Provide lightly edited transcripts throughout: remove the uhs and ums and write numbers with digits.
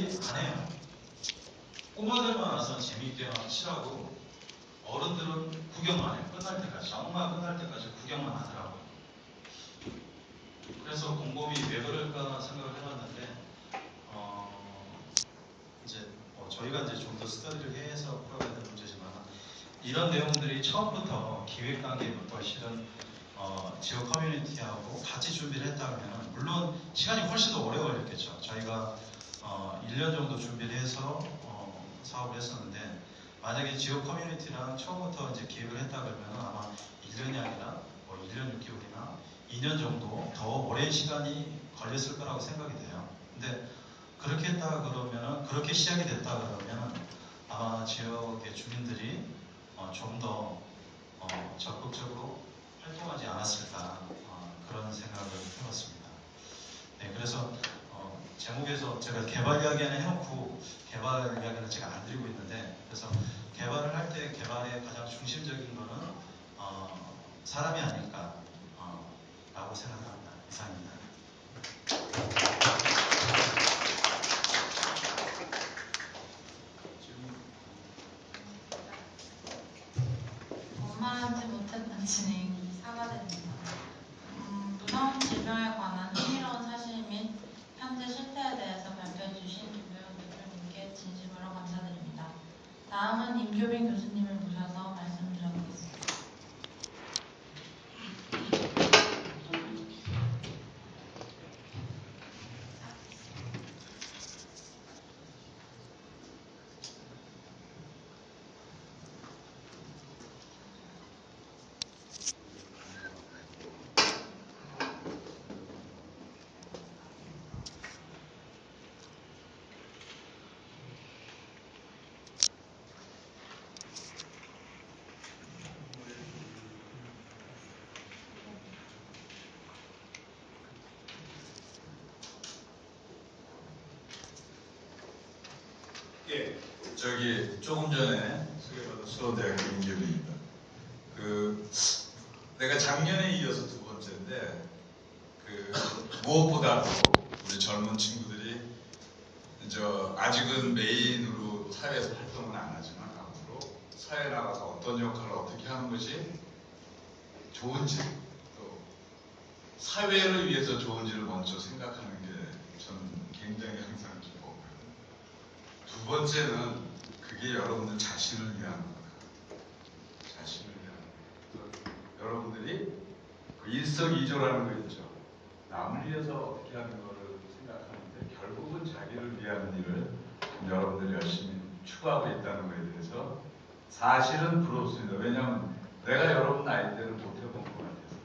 어른들이 안 해요. 꼬마들만 와서 재미있게만 치라고 어른들은 구경만 해요. 끝날 때까지. 정말 끝날 때까지 구경만 하더라고요. 그래서 곰곰이 왜 그럴까 생각을 해봤는데 이제 저희가 이제 좀 더 스터디를 해서 풀어야 되는 문제지만 이런 내용들이 처음부터 기획 단계부터 실은 지역 커뮤니티하고 같이 준비를 했다면 물론 시간이 훨씬 더 오래 걸렸겠죠. 저희가 1년 정도 준비를 해서 사업을 했었는데 만약에 지역 커뮤니티랑 처음부터 이제 기획을 했다 그러면 아마 1년이 아니라 1년 6개월이나 2년 정도 더 오랜 시간이 걸렸을 거라고 생각이 돼요. 근데 그렇게 했다 그러면은 그렇게 시작이 됐다 그러면 아마 지역의 주민들이 좀 더 적극적으로 활동하지 않았을까 그런 생각을 해봤습니다. 네, 그래서 제목에서 제가 개발 이야기는 해놓고 개발 이야기는 제가 안 드리고 있는데 그래서 개발을 할 때 개발의 가장 중심적인 거는 사람이 아닐까 라고 생각합니다. 이상입니다. 엄마한테 못했던 진행 사과드립니다. 문헌 질병에 관한 흥미로운 사실 및 현재 실태에 대해서 발표해 주신 김도영 대표님께 진심으로 감사드립니다. 다음은 임교빈 교수님을 모셔서 말씀 드려보겠습니다. 예, 저기 조금 전에 소개받은 수원대학교 임교빈입니다. 내가 작년에 이어서 두 번째인데 무엇보다도 우리 젊은 친구들이 아직은 메인으로 사회에서 활동은 안 하지만 앞으로 사회에 나가서 어떤 역할을 어떻게 하는 것이 좋은지 또 사회를 위해서 좋은지를 먼저 생각하는 게 저는 굉장히 항상 기뻐요. 두 번째는 그게 여러분들 자신을 위한 겁니다. 자신을 위한 거. 여러분들이 일석이조라는 거 있죠. 남을 위해서 어떻게 하는 거를 생각하는데 결국은 자기를 위한 일을 여러분들이 열심히 추구하고 있다는 거에 대해서 사실은 부럽습니다. 왜냐하면 내가 여러분 나이 때는 못 해본 것 같아서.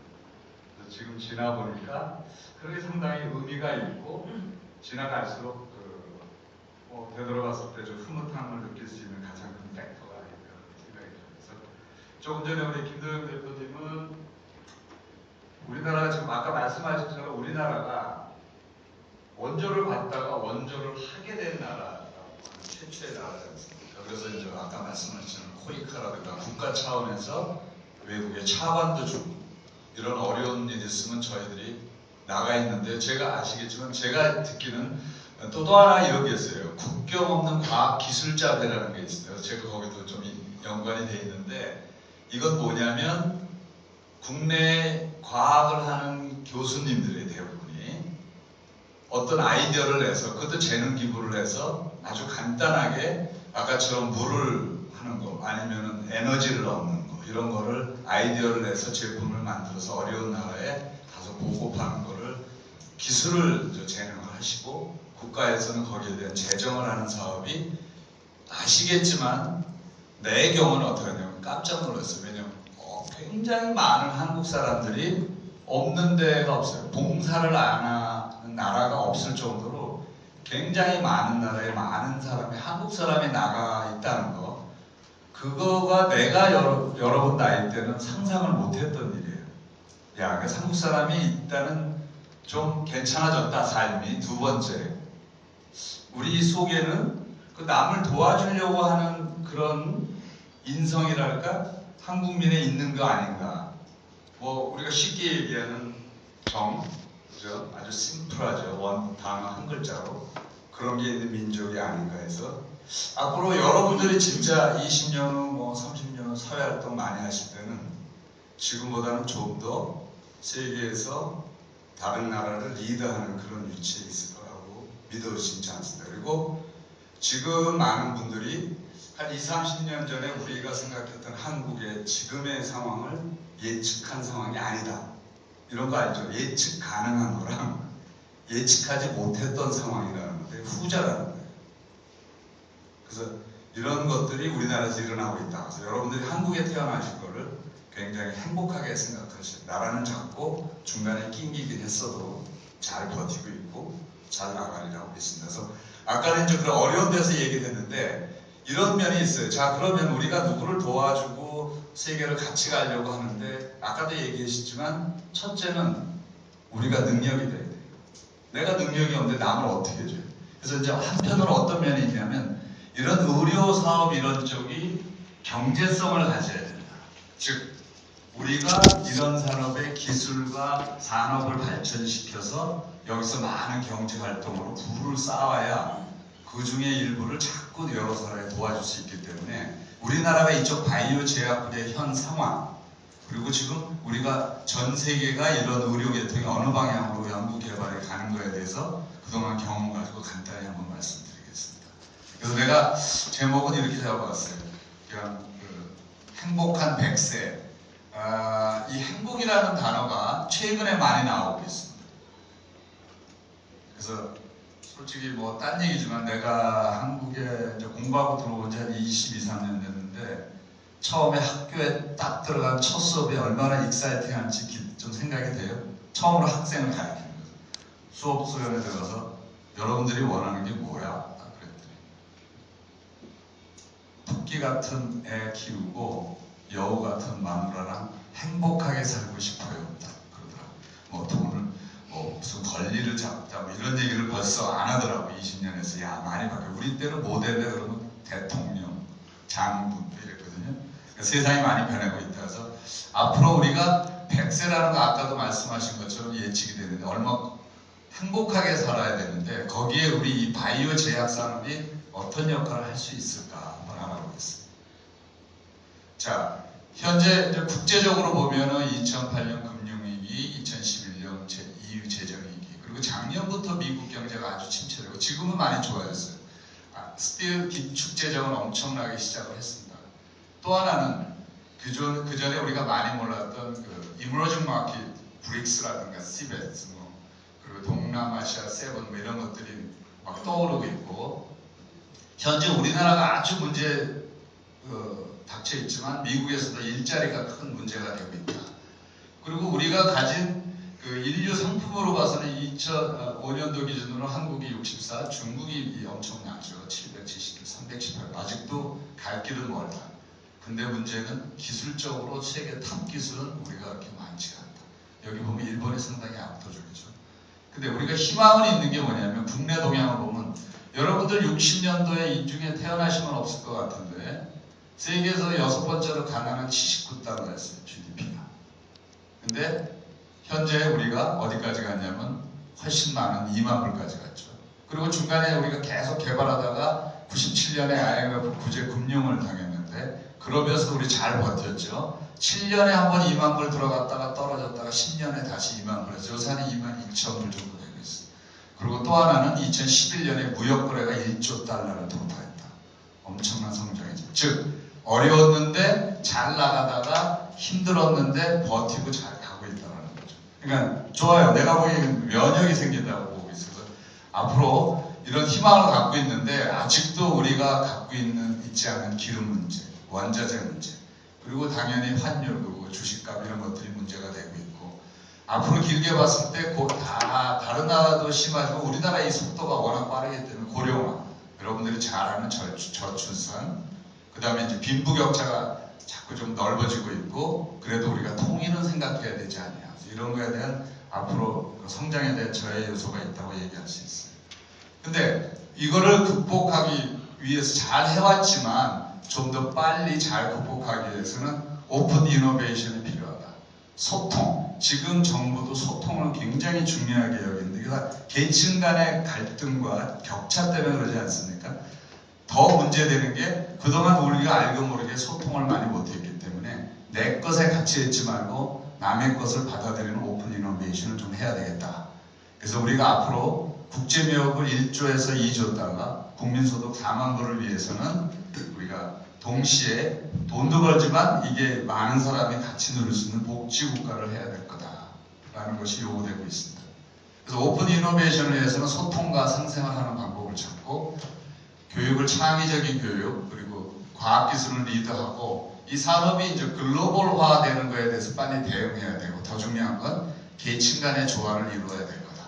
그래서 지금 지나보니까 그게 상당히 의미가 있고 지나갈수록 되돌아봤을 때 좀 흐뭇함을 느낄 수 있는 가장 큰 팩터가 아닐까 생각이 들어서 조금 전에 우리 김도영 대표님은 우리나라가 지금 아까 말씀하신 것처럼 우리나라가 원조를 받다가 원조를 하게 된 나라라고 하는 최초의 나라지 않습니까? 그래서 이제 아까 말씀하신 코이카라든가 국가 차원에서 외국에 차관도 주고 이런 어려운 일이 있으면 저희들이 나가 있는데 제가 아시겠지만 제가 듣기는 또 하나 이런 게 있어요. 국경 없는 과학기술자대라는 게 있어요. 제가 거기도 좀 연관이 돼 있는데 이건 뭐냐면 국내 과학을 하는 교수님들의 대부분이 어떤 아이디어를 내서 그것도 재능 기부를 해서 아주 간단하게 아까처럼 물을 하는 거 아니면 에너지를 얻는 거 이런 거를 아이디어를 내서 제품을 만들어서 어려운 나라에 가서 보급하는 거를 기술을 재능을 하시고 국가에서는 거기에 대한 재정을 하는 사업이 아시겠지만 내 경우는 어떻게 하냐면 깜짝 놀랐어요. 왜냐면 굉장히 많은 한국 사람들이 없는 데가 없어요. 봉사를 안 하는 나라가 없을 정도로 굉장히 많은 나라에 많은 사람이 한국 사람이 나가 있다는 거 그거가 내가 여러분 나이 때는 상상을 못했던 일이에요. 야, 그래서 한국 사람이 일단은 좀 괜찮아졌다 삶이. 두 번째 우리 속에는 그 남을 도와주려고 하는 그런 인성이랄까 한국민에 있는 거 아닌가. 뭐 우리가 쉽게 얘기하는 정, 그죠? 아주 심플하죠. 원 단어 한 글자로 그런 게 있는 민족이 아닌가 해서 앞으로 여러분들이 진짜 20년 후, 뭐 30년 후 사회활동 많이 하실 때는 지금보다는 좀 더 세계에서 다른 나라를 리드하는 그런 위치에 있을 거라고 믿어지지 않습니다. 그리고 지금 많은 분들이 한 20, 30년 전에 우리가 생각했던 한국의 지금의 상황을 예측한 상황이 아니다. 이런 거 알죠? 예측 가능한 거랑 예측하지 못했던 상황이라는 건데 후자라는 거예요. 그래서 이런 것들이 우리나라에서 일어나고 있다. 그래서 여러분들이 한국에 태어나실 거를 굉장히 행복하게 생각하시죠. 나라는 작고 중간에 낑기긴 했어도 잘 버티고 있고 잘 나가리라고 믿습니다. 그래서 아까는 이제 그런 어려운 데서 얘기를 했는데 이런 면이 있어요. 자, 그러면 우리가 누구를 도와주고 세계를 같이 가려고 하는데 아까도 얘기하셨지만 첫째는 우리가 능력이 돼야 돼요. 내가 능력이 없는데 남을 어떻게 해줘요? 그래서 이제 한편으로 어떤 면이 있냐면 이런 의료 사업 이런 쪽이 경제성을 가져야 된다. 즉 우리가 이런 산업의 기술과 산업을 발전시켜서 여기서 많은 경제 활동으로 부를 쌓아야 그 중에 일부를 자꾸 여러 사람에 도와줄 수 있기 때문에 우리나라가 이쪽 바이오 제약의 현 상황 그리고 지금 우리가 전 세계가 이런 의료 계통이 어느 방향으로 연구 개발에 가는 거에 대해서 그동안 경험 가지고 간단히 한번 말씀드리겠습니다. 그래서 내가 제목은 이렇게 잡아봤어요. 그냥 행복한 100세. 이 행복이라는 단어가 최근에 많이 나오고 있습니다. 그래서 솔직히 뭐 딴 얘기지만 내가 한국에 이제 공부하고 들어온 지 한 22, 3년 됐는데 처음에 학교에 딱 들어간 첫 수업이 얼마나 익사이팅한지 좀 생각이 돼요. 처음으로 학생을 가르치는 거죠. 수업 수련에 들어가서 여러분들이 원하는 게 뭐야? 딱 그랬더니 토끼 같은 애 키우고 여우 같은 마누라랑 행복하게 살고 싶어요. 딱 그러더라고요. 뭐 돈을 뭐 무슨 권리를 잡자 뭐 이런 얘기를 벌써 안 하더라고. 20년에서 야 많이 바뀌어. 우리 때는 모델에 그러면 대통령, 장군 이랬거든요. 그러니까 세상이 많이 변하고 있다. 그래서 앞으로 우리가 100세라는 거 아까도 말씀하신 것처럼 예측이 되는데 얼마 행복하게 살아야 되는데 거기에 우리 이 바이오 제약 산업이 어떤 역할을 할 수 있을까 한번 알아보겠습니다. 자, 현재 이제 국제적으로 보면은 2008년 금융위기, 2011년 EU 재정위기, 그리고 작년부터 미국 경제가 아주 침체되고 지금은 많이 좋아졌어요. 스틸 기축 재정은 엄청나게 시작을 했습니다. 또 하나는 그 전에 우리가 많이 몰랐던 그 이머징 마켓, 브릭스라든가 시베트, 그리고 동남아시아 세븐 뭐 이런 것들이 막 떠오르고 있고 현재 우리나라가 아주 문제 닥쳐 있지만 미국에서도 일자리가 큰 문제가 되고 있다. 그리고 우리가 가진 그 인류 상품으로 봐서는 2005년도 기준으로 한국이 64, 중국이 엄청나죠. 770, 318. 아직도 갈 길은 멀다. 근데 문제는 기술적으로 세계 탑 기술은 우리가 그렇게 많지가 않다. 여기 보면 일본이 상당히 압도적이죠. 근데 우리가 희망은 있는 게 뭐냐면 국내 동향을 보면 여러분들 60년도에 이 중에 태어나시면 없을 것 같은데 세계에서 6번째로 가난한 79달러였어요. GDP가. 근데 현재 우리가 어디까지 갔냐면 훨씬 많은 2만 불까지 갔죠. 그리고 중간에 우리가 계속 개발하다가 97년에 IMF 구제 금융을 당했는데 그러면서 우리 잘 버텼죠. 7년에 한 번 2만 불 들어갔다가 떨어졌다가 10년에 다시 2만 불에서 요새 한 2만 2천 불 정도 되고 있어요. 그리고 또 하나는 2011년에 무역거래가 1조 달러를 돌파했다. 엄청난 성장이죠. 즉 어려웠는데 잘 나가다가 힘들었는데 버티고 잘 가고 있다는 거죠. 그러니까 좋아요. 내가 보기엔 면역이 생긴다고 보고 있어서 앞으로 이런 희망을 갖고 있는데 아직도 우리가 갖고 있지 않은 기름 문제, 원자재 문제, 그리고 당연히 환율, 그리고 주식값 이런 것들이 문제가 되고 있고 앞으로 길게 봤을 때 곧 다 다른 나라도 심하지만 우리나라 이 속도가 워낙 빠르기 때문에 고령화, 여러분들이 잘 아는 저출산, 그 다음에 이제 빈부격차가 자꾸 좀 넓어지고 있고 그래도 우리가 통일은 생각해야 되지 않냐. 이런 거에 대한 앞으로 성장에 대한 저해 요소가 있다고 얘기할 수 있어요. 근데 이거를 극복하기 위해서 잘 해왔지만 좀 더 빨리 잘 극복하기 위해서는 오픈 이노베이션이 필요하다. 소통. 지금 정부도 소통을 굉장히 중요하게 여기는데 그러니까 계층 간의 갈등과 격차 때문에 그러지 않습니까? 더 문제되는 게 그동안 우리가 알고 모르게 소통을 많이 못했기 때문에 내 것에 가치했지 말고 남의 것을 받아들이는 오픈 이노베이션을 좀 해야 되겠다. 그래서 우리가 앞으로 국제무역을 1조에서 2조 달러, 국민소득 4만 불을 위해서는 우리가 동시에 돈도 벌지만 이게 많은 사람이 같이 누릴 수 있는 복지국가를 해야 될 거다라는 것이 요구되고 있습니다. 그래서 오픈 이노베이션을 위해서는 소통과 상생하는 방법을 찾고 교육을 창의적인 교육 그리고 과학기술을 리드하고 이 산업이 이제 글로벌화되는 거에 대해서 빨리 대응해야 되고 더 중요한 건 계층 간의 조화를 이루어야 될 거다.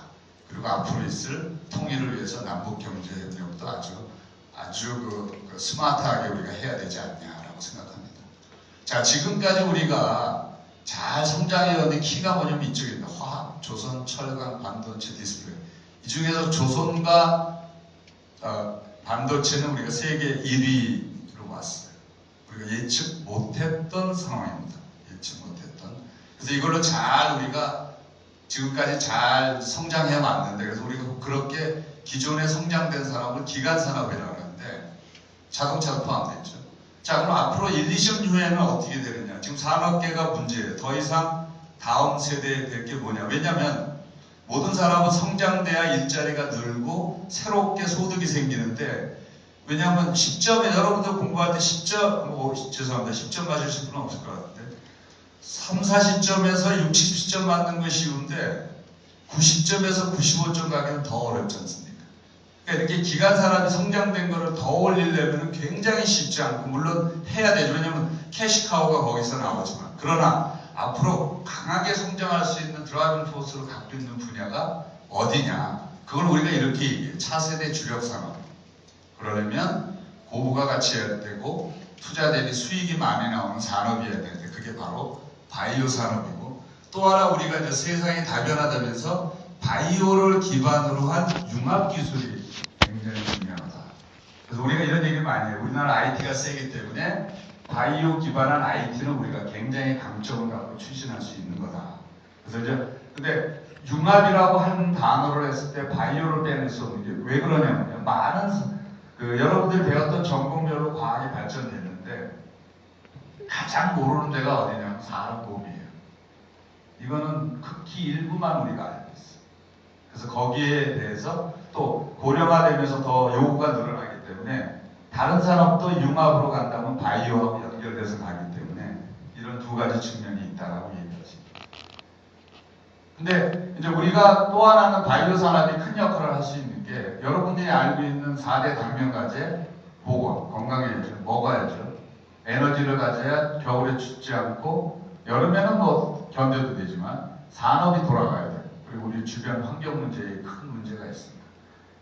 그리고 앞으로 있을 통일을 위해서 남북경제협력도 아주 스마트하게 우리가 해야 되지 않냐라고 생각합니다. 자, 지금까지 우리가 잘 성장해왔는 키가 뭐냐면 이쪽입니다. 화학, 조선, 철강, 반도체, 디스플레이. 이 중에서 조선과 반도체는 우리가 세계 1위로 왔어요. 우리가 예측 못했던 상황입니다. 예측 못했던. 그래서 이걸로 잘 우리가 지금까지 잘 성장해 왔는데 그래서 우리가 그렇게 기존에 성장된 산업을 기간산업이라고 하는데 자동차도 포함됐죠. 자, 그럼 앞으로 1, 20년 후에는 어떻게 되느냐. 지금 산업계가 문제예요. 더 이상 다음 세대에 될 게 뭐냐. 왜냐하면 모든 사람은 성장돼야 일자리가 늘고 새롭게 소득이 생기는데 왜냐하면 10점에 여러분들 공부할 때 10점, 죄송합니다. 10점 맞으실 분은 없을 것 같은데 3, 40점에서 60, 10점 맞는 건 쉬운데 90점에서 95점 가기는 더 어렵지 않습니까? 그러니까 이렇게 기간 사람이 성장된 거를 더 올리려면 굉장히 쉽지 않고 물론 해야 되죠. 왜냐하면 캐시카우가 거기서 나오지만 그러나 앞으로 강하게 성장할 수 있는 드라이빙 포스를 갖고 있는 분야가 어디냐? 그걸 우리가 이렇게 얘기해요. 차세대 주력 산업. 그러려면 고부가 가치여야 되고 투자 대비 수익이 많이 나오는 산업이어야 되는데 그게 바로 바이오 산업이고 또 하나 우리가 이제 세상이 다변화되면서 바이오를 기반으로 한 융합 기술이 굉장히 중요하다. 그래서 우리가 이런 얘기를 많이 해요. 우리나라 IT가 세기 때문에 바이오 기반한 IT는 우리가 굉장히 강점을 갖고 추진할 수 있는 거다. 그래서 이제 근데 융합이라고 하는 단어를 했을 때 바이오를 빼낼 수 없는 게 왜 그러냐면요. 많은 여러분들이 배웠던 전공별로 과학이 발전됐는데 가장 모르는 데가 어디냐면 산업보험이에요. 이거는 극히 일부만 우리가 알고 있어요. 그래서 거기에 대해서 또 고령화되면서 더 요구가 늘어나기 때문에 다른 산업도 융합으로 간다면 바이오하고 연결돼서 가기 때문에 이런 두 가지 측면이 있다라고 얘기하십니다. 근데 이제 우리가 또 하나는 바이오 산업이 큰 역할을 할 수 있는 게 여러분들이 알고 있는 4대 당면과제 보건, 건강해야죠, 먹어야죠, 에너지를 가져야 겨울에 춥지 않고 여름에는 뭐 견뎌도 되지만 산업이 돌아가야 돼요. 그리고 우리 주변 환경 문제에 큰 문제가 있습니다.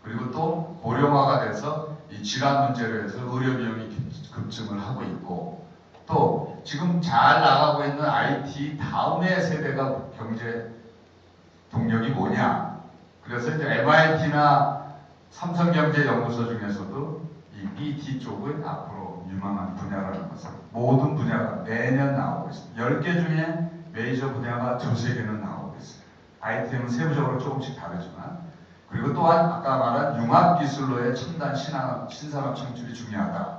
그리고 또 고령화가 돼서 이 질환 문제로 해서 의료 비용이 급증을 하고 있고 또 지금 잘 나가고 있는 IT 다음의 세대가 경제 동력이 뭐냐. 그래서 이제 MIT나 삼성경제연구소 중에서도 이 BT 쪽은 앞으로 유망한 분야라는 것은 모든 분야가 매년 나오고 있습니다. 10개 중에 메이저 분야가 2-3개는 나오고 있어요. IT는 세부적으로 조금씩 다르지만 그리고 또한 아까 말한 융합기술로의 첨단 신산업 창출이 중요하다.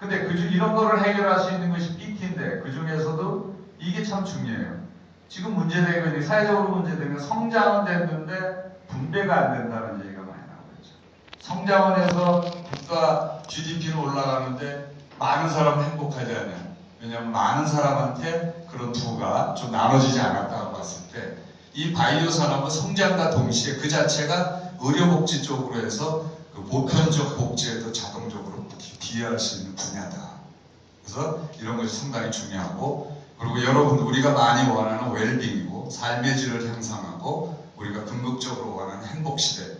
근데 이런 거를 해결할 수 있는 것이 BT인데 그 중에서도 이게 참 중요해요. 지금 문제되고 있는 사회적으로 문제되는 성장은 됐는데 분배가 안 된다는 얘기가 많이 나오고 있죠. 성장은 해서 국가 GDP는 올라가는데 많은 사람은 행복하지 않아요. 왜냐하면 많은 사람한테 그런 부가 좀 나눠지지 않았다고 봤을 때 이 바이오 산업은 성장과 동시에 그 자체가 의료복지 쪽으로 해서 그 보편적 복지에도 자동적으로 기여할 수 있는 분야다. 그래서 이런 것이 상당히 중요하고 그리고 여러분 우리가 많이 원하는 웰빙이고 삶의 질을 향상하고 우리가 궁극적으로 원하는 행복시대.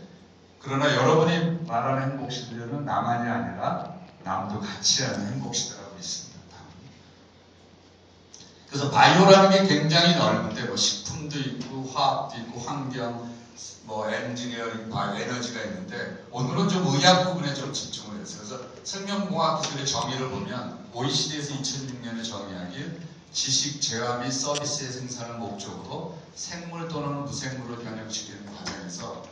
그러나 여러분이 말하는 행복시대는 나만이 아니라 남도 같이 하는 행복시대라고 있습니다. 그래서 바이오라는 게 굉장히 넓은데 뭐 식품도 있고 화학도 있고 환경, 뭐 엔지니어링, 에너지가 있는데 오늘은 좀 의학 부분에 좀 집중을 했어요. 그래서 생명공학 기술의 정의를 보면 OECD에서 2006년에 정의하길 지식 제화 및 서비스의 생산을 목적으로 생물 또는 무생물을 변형시키는 과정에서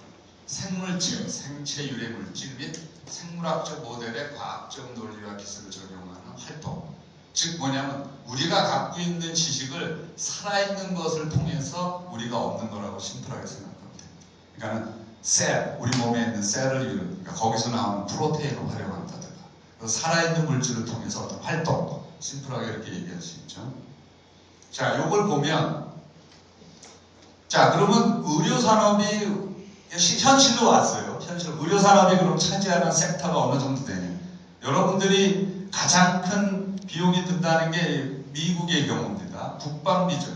생물체, 생체 유래 물질 및 생물학적 모델의 과학적 논리와 기술을 적용하는 활동. 즉 뭐냐면 우리가 갖고 있는 지식을 살아있는 것을 통해서 우리가 얻는 거라고 심플하게 생각하면 돼요. 그러니까 셀, 우리 몸에 있는 셀을 그러니까 거기서 나오는 프로테인을 활용한다든가 살아있는 물질을 통해서 어떤 활동, 심플하게 이렇게 얘기할 수 있죠. 자, 요걸 보면 자, 그러면 의료산업이 현실로 왔어요. 현실 의료산업이 그럼 차지하는 섹터가 어느 정도 되냐. 여러분들이 가장 큰 비용이 든다는 게 미국의 경우입니다. 국방비죠.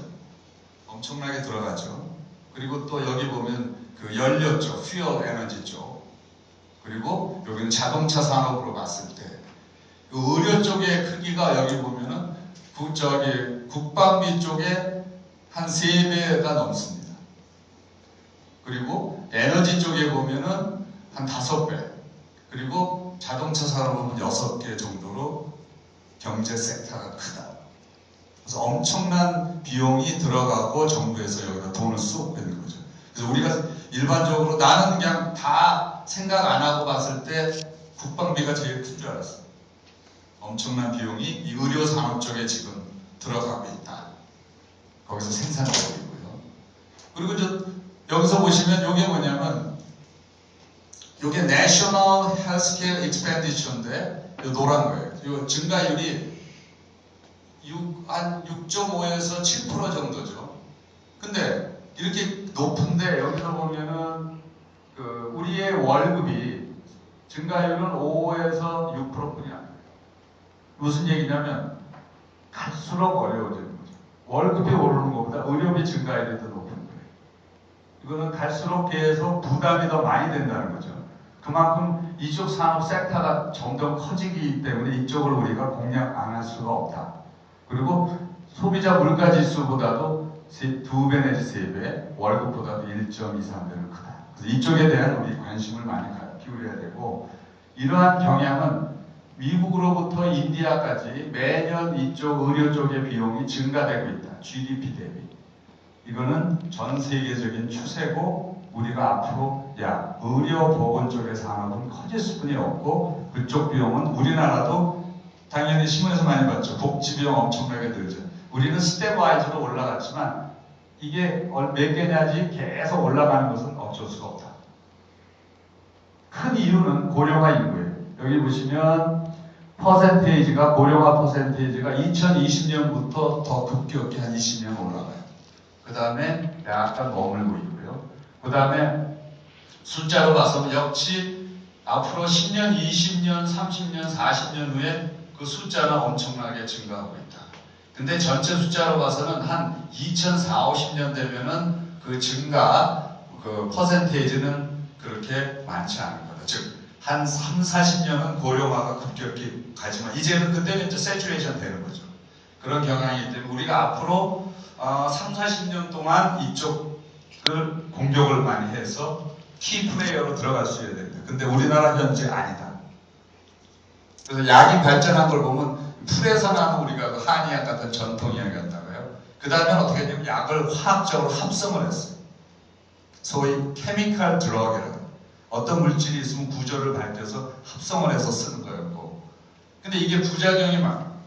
엄청나게 들어가죠. 그리고 또 여기 보면 그 연료 쪽, 퓨얼 에너지 쪽, 그리고 여기는 자동차 산업으로 봤을 때 그 의료 쪽의 크기가 여기 보면은 국방비 쪽에 한 3배가 넘습니다. 그리고 에너지 쪽에 보면은 한 5배, 그리고 자동차 산업은 6개 정도로 경제 섹터가 크다. 그래서 엄청난 비용이 들어가고 정부에서 여기다 돈을 쏟고 있는 거죠. 그래서 우리가 일반적으로 나는 그냥 다 생각 안 하고 봤을 때 국방비가 제일 큰 줄 알았어. 엄청난 비용이 이 의료 산업 쪽에 지금 들어가고 있다. 거기서 생산되고 있고요. 그리고 여기서 보시면 이게 뭐냐면 이게 National Healthcare Expenditure인데 이 노란 거예요. 이 증가율이 한 6.5에서 7% 정도죠. 근데 이렇게 높은데 여기서 보면은 그 우리의 월급이 증가율은 5에서 6%뿐이야. 무슨 얘기냐면 갈수록 어려워지는 거죠. 월급이 오르는 것보다 의료비 증가율이 더 높은 거예요. 이거는 갈수록 계속 부담이 더 많이 된다는 거죠. 그만큼 이쪽 산업 섹터가 점점 커지기 때문에 이쪽을 우리가 공략 안 할 수가 없다. 그리고 소비자 물가 지수보다도 2배 내지 3배, 월급보다도 1.23배는 크다. 그래서 이쪽에 대한 우리 관심을 많이 기울여야 되고, 이러한 경향은 미국으로부터 인디아까지 매년 이쪽 의료 쪽의 비용이 증가되고 있다. GDP 대비. 이거는 전 세계적인 추세고, 우리가 앞으로 의료 보건 쪽의 산업은 커질 수뿐이 없고, 그쪽 비용은 우리나라도 당연히 신문에서 많이 봤죠. 복지 비용 엄청나게 들죠. 우리는 스텝와이즈로 올라갔지만 이게 몇 개냐지 계속 올라가는 것은 어쩔 수가 없다. 큰 이유는 고령화 인구예요. 여기 보시면 퍼센테이지가 고령화 퍼센테이지가 2020년부터 더 급격히 한 20년 올라가요. 그 다음에 약간 머물고 있고요. 그 다음에 숫자로 봐서 역시 앞으로 10년, 20년, 30년, 40년 후에 그 숫자는 엄청나게 증가하고 있다. 근데 전체 숫자로 봐서는 한 2040, 50년 되면은 그 증가, 그 퍼센테이지는 그렇게 많지 않은 거다. 즉, 한 3, 40년은 고령화가 급격히 가지만, 이제는 그때는 이제 세츄레이션 되는 거죠. 그런 경향이기 때문에 우리가 앞으로 3, 40년 동안 이쪽을 공격을 많이 해서 키 플레이어로 들어갈 수 있어야 됩니다. 근데 우리나라 현재 아니다. 그래서 약이 발전한 걸 보면 풀에서 나는 우리가 그 한의학 같은 전통의학 같다고요. 그 다음에 어떻게 했냐면 약을 화학적으로 합성을 했어요. 소위 케미컬 드럭이라고. 어떤 물질이 있으면 구조를 밝혀서 합성을 해서 쓰는 거였고. 근데 이게 부작용이 많아요.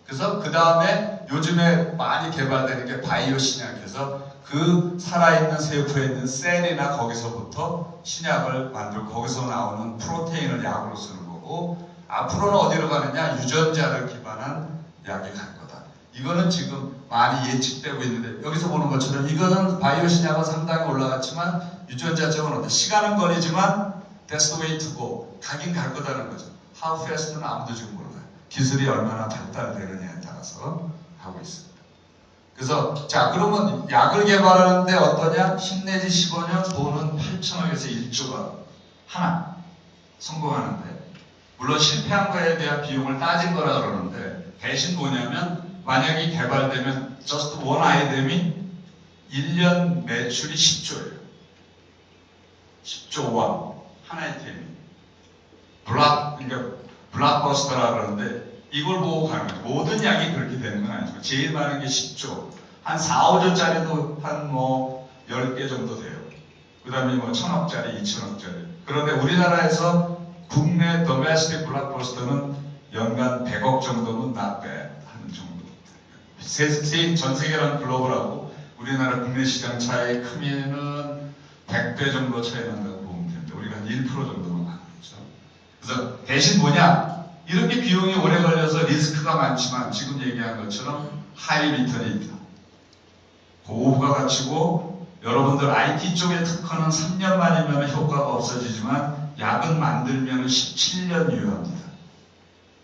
그래서 그 다음에 요즘에 많이 개발되는 게 바이오 신약해서 그 살아있는 세포에 있는 셀이나 거기서부터 신약을 만들고 거기서 나오는 프로테인을 약으로 쓰는 거고, 앞으로는 어디로 가느냐? 유전자를 기반한 약이 갈 거다. 이거는 지금 많이 예측되고 있는데, 여기서 보는 것처럼 이거는 바이오 신약은 상당히 올라갔지만 유전자 쪽은 어때? 시간은 걸리지만 that's the way to go. 가긴 갈 거다는 거죠. How fast는 아무도 지금 몰라요. 기술이 얼마나 발달되느냐에 따라서 하고 있습니다. 그래서 자, 그러면 약을 개발하는데 어떠냐? 10 내지 15년 돈은 8천억에서 1조가 하나 성공하는데, 물론 실패한 거에 대한 비용을 따진 거라 그러는데, 대신 뭐냐면 만약에 개발되면 just one 아이템이 1년 매출이 10조예요. 10조 원 한 아이템이. 그러니까 블락버스터라 그러는데 이걸 보고 가는 거죠. 모든 약이 그렇게 되는 건 아니죠. 제일 많은 게 10조. 한 4, 5조짜리도 한 뭐 10개 정도 돼요. 그 다음에 뭐 1,000억짜리, 2,000억짜리. 그런데 우리나라에서 국내 도메스틱 블록버스터는 연간 100억 정도는 not bad 하는 정도. 전 세계랑 글로벌하고 우리나라 국내 시장 차이 크면은 100배 정도 차이 난다고 보면 됩니다. 우리가 한 1% 정도만 하고 있죠. 그래서 대신 뭐냐? 이렇게 비용이 오래 걸려서 리스크가 많지만 지금 얘기한 것처럼 하이 리턴이 있다. 고부가 가치고 여러분들 IT 쪽의 특허는 3년 만이면 효과가 없어지지만 약은 만들면 17년 유효합니다.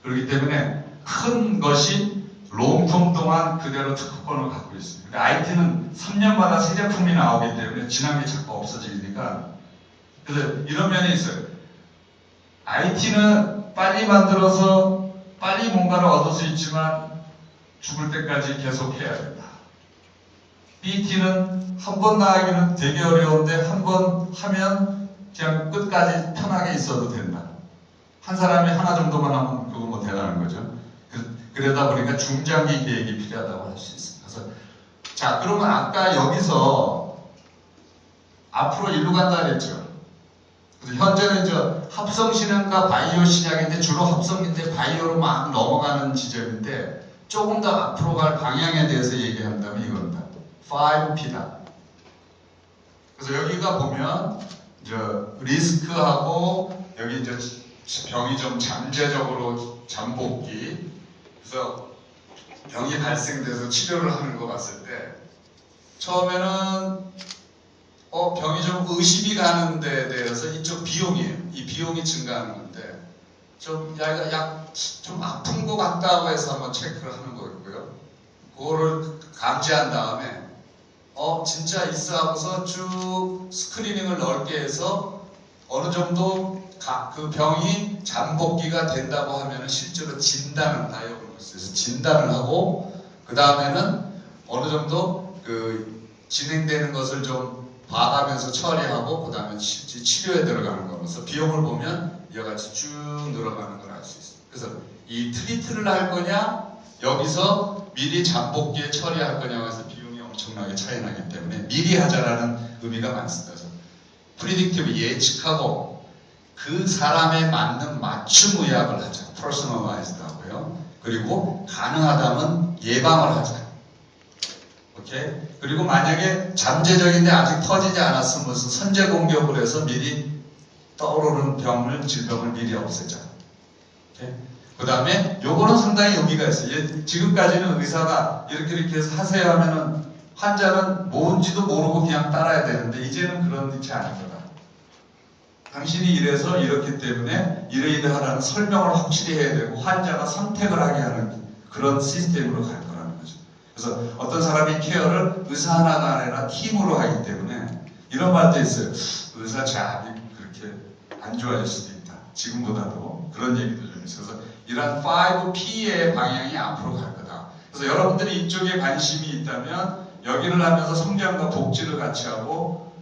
그렇기 때문에 큰 것이 롱텀 동안 그대로 특허권을 갖고 있습니다. 그러니까 IT는 3년마다 새 제품이 나오기 때문에 지난 게 자꾸 없어지니까 그래서 이런 면이 있어요. IT는 빨리 만들어서 빨리 뭔가를 얻을 수 있지만 죽을 때까지 계속 해야 된다. BT는 한 번 나가기는 되게 어려운데 한 번 하면 그냥 끝까지 편하게 있어도 된다. 한 사람이 하나 정도만 하면 그거 뭐 대단한 거죠. 그러다 보니까 중장기 계획이 필요하다고 할 수 있습니다. 그래서 자, 그러면 아까 여기서 앞으로 일로 간다 그랬죠. 그래서 현재는 합성 신약과 바이오 신약인데 주로 합성인데 바이오로 막 넘어가는 지점인데 조금 더 앞으로 갈 방향에 대해서 얘기한다면 이겁니다. 5P다. 그래서 여기가 보면 리스크하고 여기 병이 좀 잠재적으로 잠복기. 그래서 병이 발생돼서 치료를 하는 거 봤을 때 처음에는 병이 좀 의심이 가는 데 대해서 이쪽 비용이에요. 이 비용이 증가하는 건데 좀 아픈 것 같다고 해서 한번 체크를 하는 거고요. 그거를 감지한 다음에 진짜 있어 하고서 쭉 스크리닝을 넓게 해서 어느 정도 그 병이 잠복기가 된다고 하면 실제로 진단을 다이어그노시스에서 진단을 하고 그 다음에는 어느 정도 그 진행되는 것을 좀 봐가면서 처리하고 그 다음에 실제 치료에 들어가는 거면서 비용을 보면 이와 같이 쭉 늘어가는 걸 알 수 있어요. 그래서 이 트리트를 할 거냐 여기서 미리 잠복기에 처리할 거냐고 해서 비용이 엄청나게 차이 나기 때문에 미리 하자라는 의미가 많습니다. 그래서 프리딕티브 예측하고 그 사람에 맞는 맞춤 의학을 하자. 퍼스널라이즈드 하고요. 그리고 가능하다면 예방을 하자. 오케이? 그리고 만약에 잠재적인데 아직 터지지 않았으면 무슨 선제 공격을 해서 미리 떠오르는 질병을 미리 없애자. 오케이? 그 다음에 요거는 상당히 의미가 있어요. 지금까지는 의사가 이렇게 해서 하세요 하면은 환자는 뭔지도 모르고 그냥 따라야 되는데 이제는 그런 일이 아닐 거다. 당신이 이래서 이렇기 때문에 이러이러하라는 설명을 확실히 해야 되고 환자가 선택을 하게 하는 그런 시스템으로 갈 거라는 거죠. 그래서 어떤 사람이 케어를 의사 하나가 아니라 팀으로 하기 때문에 이런 말도 있어요. 의사 잡이 그렇게 안 좋아질 수도 있다. 지금보다도 그런 얘기도 좀 있어요. 그래서 이런 5P의 방향이 앞으로 갈 거다. 그래서 여러분들이 이쪽에 관심이 있다면 여기를 하면서 성장과 복지를 같이 하고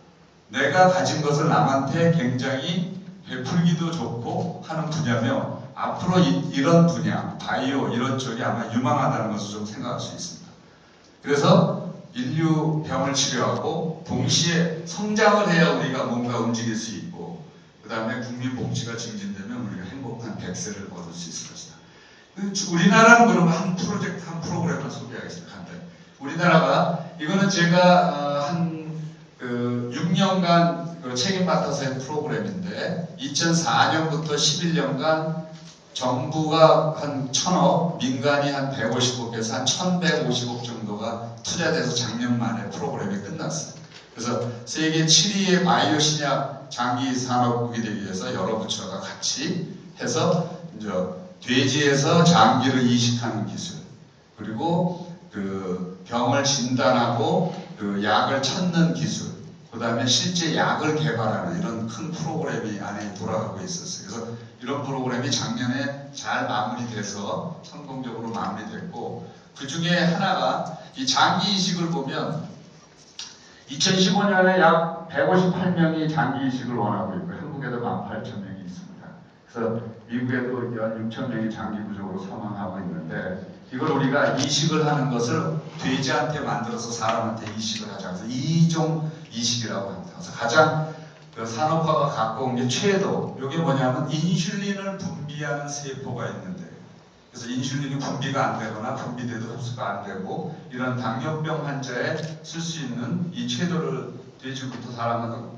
내가 가진 것을 남한테 굉장히 베풀기도 좋고 하는 분야며 앞으로 이런 분야, 바이오 이런 쪽이 아마 유망하다는 것을 좀 생각할 수 있습니다. 그래서 인류 병을 치료하고 동시에 성장을 해야 우리가 뭔가 움직일 수 있고 그 다음에 국민 복지가 증진되면 우리가 행복한 100세를 얻을 수 있을 것이다. 우리나라는 그러면 한 프로젝트, 한 프로그램을 소개하겠습니다. 간단히. 우리나라가 이거는 제가 한 6년간 책임 맡아서 한 프로그램인데 2004년부터 11년간 정부가 한 1000억, 민간이 한 150억에서 한 1150억 정도가 투자돼서 작년 말에 프로그램이 끝났어요. 그래서 세계 7위의 바이오 신약 장기 산업국이 되기 위해서 여러 부처가 같이 해서 이제 돼지에서 장기를 이식하는 기술, 그리고 그 병을 진단하고 그 약을 찾는 기술, 그 다음에 실제 약을 개발하는 이런 큰 프로그램이 안에 돌아가고 있었어요. 그래서 이런 프로그램이 작년에 잘 마무리돼서 성공적으로 마무리됐고 그 중에 하나가 이 장기 이식을 보면 2015년에 약 158명이 장기 이식을 원하고 있고 한국에도 18,000명이 있습니다. 그래서 미국에도 연 6천 명이 장기 부족으로 사망하고 있는데 이걸 우리가 이식을 하는 것을 돼지한테 만들어서 사람한테 이식을 하자. 그래서 이종 이식이라고 합니다. 그래서 가장 그 산업화가 갖고 온 게 최도. 이게 뭐냐면 인슐린을 분비하는 세포가 있는데, 그래서 인슐린이 분비가 안 되거나 분비돼도 흡수가 안 되고 이런 당뇨병 환자에 쓸 수 있는 이 최도를 돼지부터 사람한테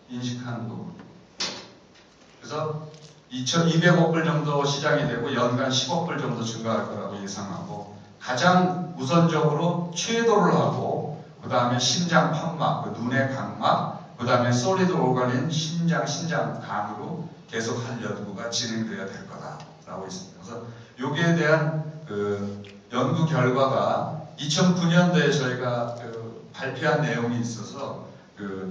인식하는 거고. 그래서 2,200억 불 정도 시장이 되고 연간 10억 불 정도 증가할 거라고 예상하고, 가장 우선적으로 최도를 하고 그 다음에 심장 판막, 그 눈의 각막, 그 다음에 솔리드 오간인 신장 간으로 계속 할 연구가 진행돼야 될 거다라고 있습니다. 그래서 여기에 대한 그 연구 결과가 2009년도에 저희가 그 발표한 내용이 있어서 그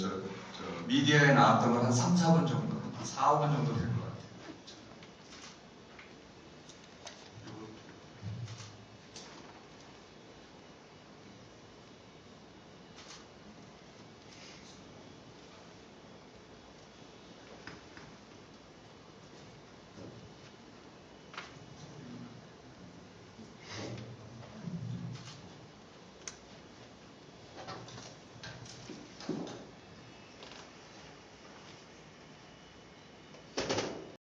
미디어에 나왔던 건 한 3, 4분 정도, 한 4, 5분 정도 될 거예요.